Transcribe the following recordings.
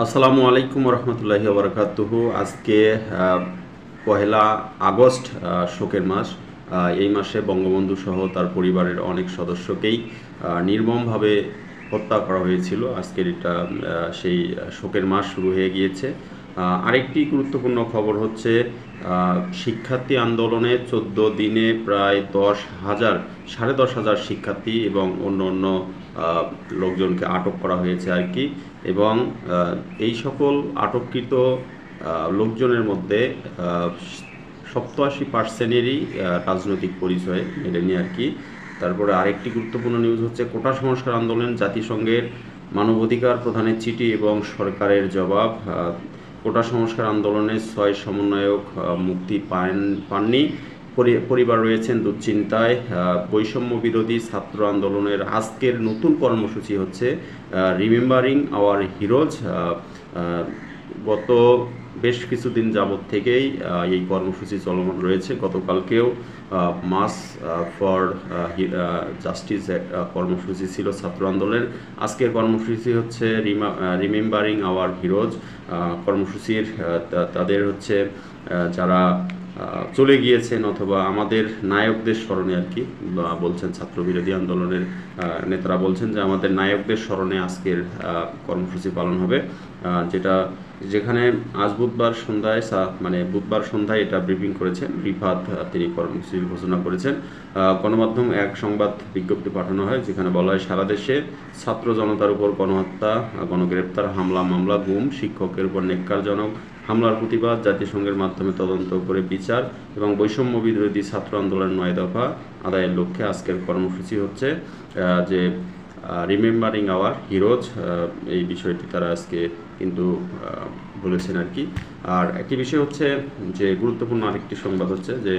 আসসালামু আলাইকুম রহমতুল্লাহি বারাকাতুহু। আজকে পহেলা আগস্ট, শোকের মাস। এই মাসে বঙ্গবন্ধু সহ তার পরিবারের অনেক সদস্যকেই নির্মমভাবে হত্যা করা হয়েছিল। আজকের এটা সেই শোকের মাস শুরু হয়ে গিয়েছে। আরেকটি গুরুত্বপূর্ণ খবর হচ্ছে শিক্ষার্থী আন্দোলনে 14 দিনে প্রায় 10,000 সাড়ে 10,000 শিক্ষার্থী এবং অন্য অন্য লোকজনকে আটক করা হয়েছে আর কি। এবং এই সকল আটককৃত লোকজনের মধ্যে 87%-এরই রাজনৈতিক পরিচয় মেলেনি আর কি। তারপরে আরেকটি গুরুত্বপূর্ণ নিউজ হচ্ছে কোটা সংস্কার আন্দোলন, জাতিসংঘের মানবাধিকার প্রধানের চিঠি এবং সরকারের জবাব। কোটা সংস্কার আন্দোলনের 6 সমন্বয়ক মুক্তি পাননি, পরিবার রয়েছেন দুশ্চিন্তায়। বৈষম্য বিরোধী ছাত্র আন্দোলনের আজকের নতুন কর্মসূচি হচ্ছে রিমেম্বারিং আওয়ার হিরোজ। গত বেশ কিছুদিন যাবৎ থেকেই এই কর্মসূচি চলমান রয়েছে। গতকালকেও মাস ফর জাস্টিস কর্মসূচি ছিল ছাত্র আন্দোলনের। আজকের কর্মসূচি হচ্ছে রিমেম্বারিং আওয়ার হিরোজ। কর্মসূচির তাদের হচ্ছে যারা চলে গিয়েছেন অথবা আমাদের নায়কদের স্মরণে আর কি বলছেন। ছাত্র বিরোধী আন্দোলনের নেতারা বলছেন যে আমাদের নায়কদের স্মরণে আজকের কর্মসূচি পালন হবে, যেখানে আজ বুধবার সন্ধ্যায় এটা ব্রিফিং করেছেন রিফাত। তিনি কর্মসূচির ঘোষণা করেছেন। গণমাধ্যম এক সংবাদ বিজ্ঞপ্তি পাঠানো হয়, যেখানে বলা হয় সারা দেশে ছাত্র জনতার উপর গণহত্যা, গণগ্রেপ্তার, হামলা, মামলা, গুম, শিক্ষকের উপর নেক্কারজনক হামলার প্রতিবাদ, জাতিসংঘের মাধ্যমে তদন্ত করে বিচার এবং বৈষম্য বিরোধী ছাত্র আন্দোলনের 9 দফা আদায়ের লক্ষ্যে আজকের কর্মসূচি হচ্ছে যে রিমেম্বারিং আওয়ার হিরোজ। এই বিষয়টি তারা আজকে কিন্তু বলেছেন আর কি। আর একটি বিষয় হচ্ছে যে গুরুত্বপূর্ণ আরেকটি সংবাদ হচ্ছে যে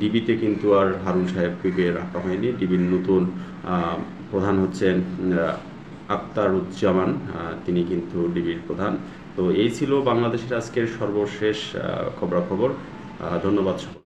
ডিবিতে কিন্তু আর হারুন সাহেবকে রাখা হয়নি। ডিবির নতুন প্রধান হচ্ছেন আখতারুজ্জামান, তিনি কিন্তু ডিবির প্রধান। তো এই ছিল বাংলাদেশের আজকের সর্বশেষ খবরাখবর। ধন্যবাদ।